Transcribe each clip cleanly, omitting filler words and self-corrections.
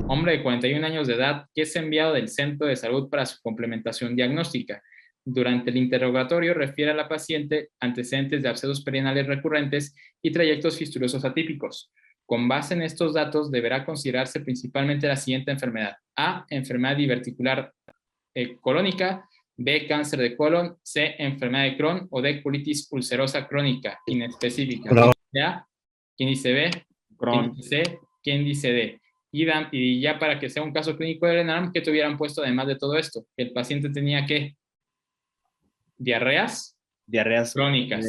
hombre de 41 años de edad, que es enviado del centro de salud para su complementación diagnóstica. Durante el interrogatorio refiere a la paciente antecedentes de abscesos perianales recurrentes y trayectos fistulosos atípicos. Con base en estos datos deberá considerarse principalmente la siguiente enfermedad. A, enfermedad diverticular colónica, B, cáncer de colon, C, enfermedad de Crohn o D, colitis ulcerosa crónica inespecífica. ¿Quién dice A? ¿Quién dice B? ¿Quién dice C? ¿Quién dice D? Y ya para que sea un caso clínico de NARM, ¿qué te hubieran puesto además de todo esto? El paciente tenía ¿qué? Diarreas crónicas,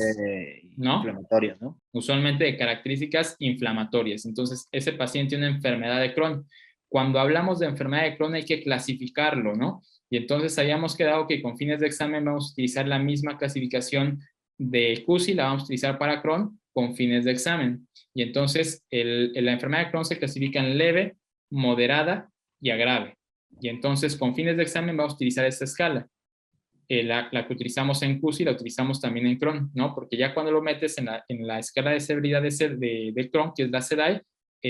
¿no? Inflamatorias, ¿no? Usualmente de características inflamatorias. Entonces, ese paciente tiene una enfermedad de Crohn. Cuando hablamos de enfermedad de Crohn hay que clasificarlo, ¿no? Y entonces hayamos quedado que con fines de examen vamos a utilizar la misma clasificación de CUSI, la vamos a utilizar para Crohn con fines de examen. Y entonces la enfermedad de Crohn se clasifica en leve, moderada y grave. Y entonces con fines de examen vamos a utilizar esta escala. La que utilizamos en CUSI la utilizamos también en Crohn, ¿no? Porque ya cuando lo metes en la escala de severidad de Crohn, que es la SEDAI,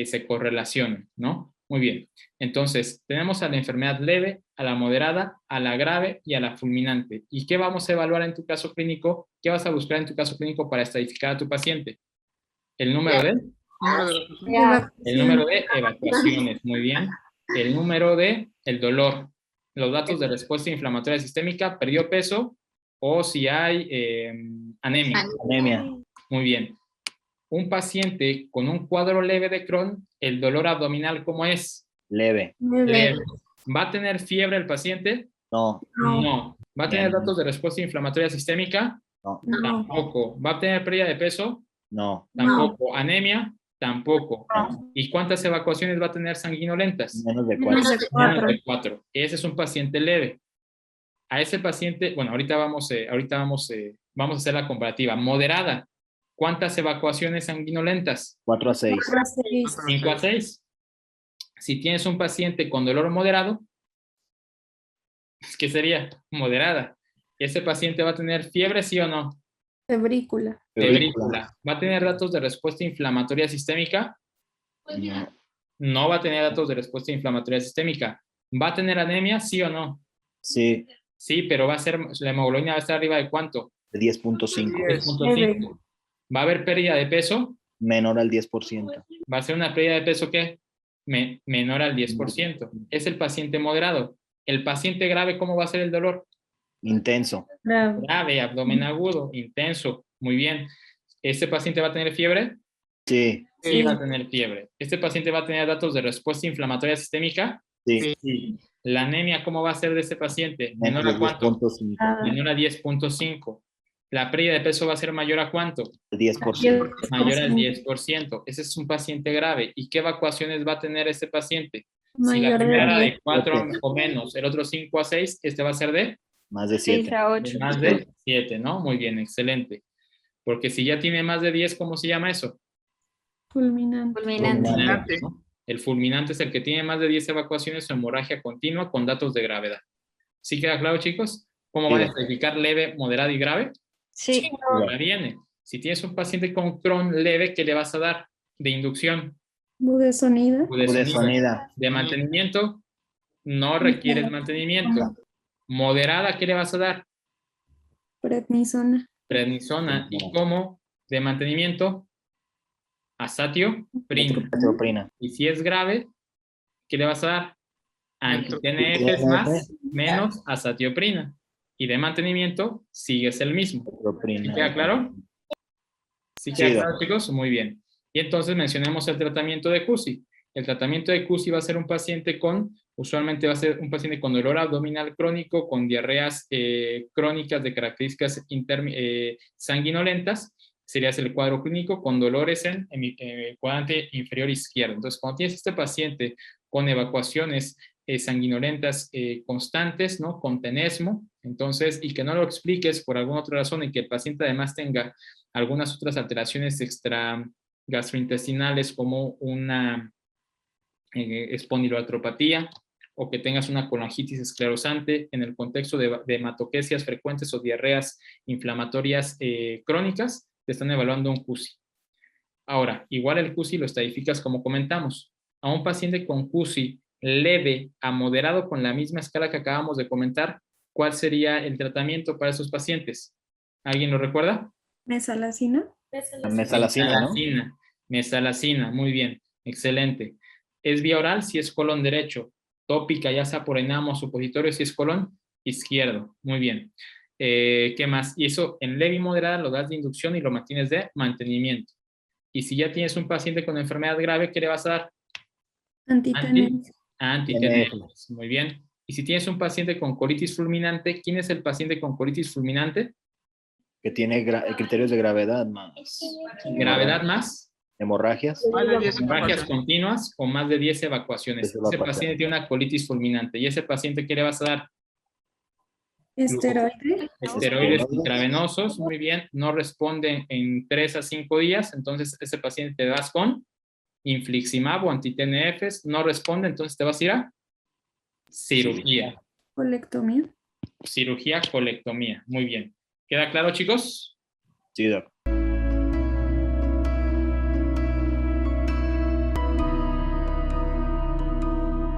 se correlacionan, ¿no? Muy bien. Entonces, tenemos a la enfermedad leve, a la moderada, a la grave y a la fulminante. ¿Y qué vamos a evaluar en tu caso clínico? ¿Qué vas a buscar en tu caso clínico para estadificar a tu paciente? ¿El número de? El número de evacuaciones, muy bien. El número de el dolor. Los datos de respuesta inflamatoria sistémica, perdió peso o si hay anemia. Anemia. Muy bien. Un paciente con un cuadro leve de Crohn, el dolor abdominal, ¿cómo es? Leve. Leve. ¿Va a tener fiebre el paciente? No. No. ¿Va a tener datos de respuesta inflamatoria sistémica? No. Tampoco. ¿Va a tener pérdida de peso? No. Tampoco. ¿Anemia? Tampoco. No. ¿Y cuántas evacuaciones va a tener sanguinolentas? Menos de 4. Menos de 4. Ese es un paciente leve. A ese paciente, bueno, ahorita vamos a hacer la comparativa. Moderada. ¿Cuántas evacuaciones sanguinolentas? 4 a 6. 5 a 6. Si tienes un paciente con dolor moderado, ¿qué sería? Moderada. ¿Ese paciente va a tener fiebre, sí o no? Febrícula. Febrícula. ¿Va a tener datos de respuesta inflamatoria sistémica? No. No va a tener datos de respuesta inflamatoria sistémica. ¿Va a tener anemia, sí o no? Sí. Sí, pero la hemoglobina va a estar arriba de ¿cuánto? De 10.5. 10.5. ¿Va a haber pérdida de peso? Menor al 10%. ¿Va a ser una pérdida de peso qué? Menor al 10%. Es el paciente moderado. El paciente grave, ¿cómo va a ser el dolor? Intenso. Grave, abdomen agudo, intenso. Muy bien. ¿Este paciente va a tener fiebre? Sí. Sí, va a tener fiebre. ¿Este paciente va a tener datos de respuesta inflamatoria sistémica? Sí. Sí. ¿La anemia cómo va a ser de este paciente? ¿Menor a cuánto? 10.5. Menor a 10.5. ¿La pérdida de peso va a ser mayor a cuánto? 10%. Mayor al 10%. Ese es un paciente grave. ¿Y qué evacuaciones va a tener este paciente? Si la primera era de 4 o menos, el otro 5 a 6, este va a ser de Más de 7. más de 7, ¿no? Muy bien, excelente. Porque si ya tiene más de 10, ¿cómo se llama eso? Fulminante. Fulminante, ¿no? El fulminante es el que tiene más de 10 evacuaciones o hemorragia continua con datos de gravedad. ¿Sí queda claro, chicos? ¿Cómo van a especificar leve, moderado y grave? Sí. Ahora viene. Si tienes un paciente con Crohn leve, ¿qué le vas a dar? De inducción. Budesonida. Budesonida. De mantenimiento, no requieres mantenimiento. Moderada, ¿qué le vas a dar? Prednisona. Prednisona. ¿Y cómo? De mantenimiento, azatioprina. Azatioprina. Y si es grave, ¿qué le vas a dar? Anti-TNFs más menos azatioprina. Y de mantenimiento, sigues el mismo. ¿Sí queda claro? ¿Sí queda claro, chicos? Muy bien. Y entonces mencionemos el tratamiento de CUSI. El tratamiento de CUSI va a ser un paciente usualmente va a ser un paciente con dolor abdominal crónico, con diarreas crónicas de características sanguinolentas. Sería el cuadro clínico con dolores en el cuadrante inferior izquierdo. Entonces, cuando tienes este paciente con evacuaciones sanguinolentas constantes, ¿no? Con tenesmo, entonces, y que no lo expliques por alguna otra razón y que el paciente además tenga algunas otras alteraciones extra gastrointestinales como una espondiloartropatía o que tengas una colangitis esclerosante en el contexto de hematoquesias frecuentes o diarreas inflamatorias crónicas, te están evaluando un CUSI. Ahora, igual el CUSI lo estadificas como comentamos. A un paciente con CUSI leve a moderado con la misma escala que acabamos de comentar, ¿cuál sería el tratamiento para esos pacientes? ¿Alguien lo recuerda? Mesalacina. La mesalacina, ¿no? Mesalacina, muy bien, excelente. Es vía oral si es colon derecho, tópica ya sea por enamo o supositorio si es colon izquierdo, muy bien. ¿Qué más? Y eso en leve y moderada lo das de inducción y lo mantienes de mantenimiento. Y si ya tienes un paciente con enfermedad grave, ¿qué le vas a dar? Anti-TNF. Anti-TNF, muy bien. Y si tienes un paciente con colitis fulminante, ¿quién es el paciente con colitis fulminante? Que tiene criterios de gravedad más. Gravedad más. Hemorragias. Hemorragias continuas o más de 10 evacuaciones. Ese paciente tiene una colitis fulminante. ¿Y ese paciente qué le vas a dar? Esteroide. Esteroides intravenosos, muy bien. No responden en 3 a 5 días. Entonces, ese paciente te das con infliximab o anti-TNFs. No responde, entonces te vas a ir a cirugía. Colectomía. Cirugía, colectomía. Muy bien. ¿Queda claro, chicos? Sí, doctor.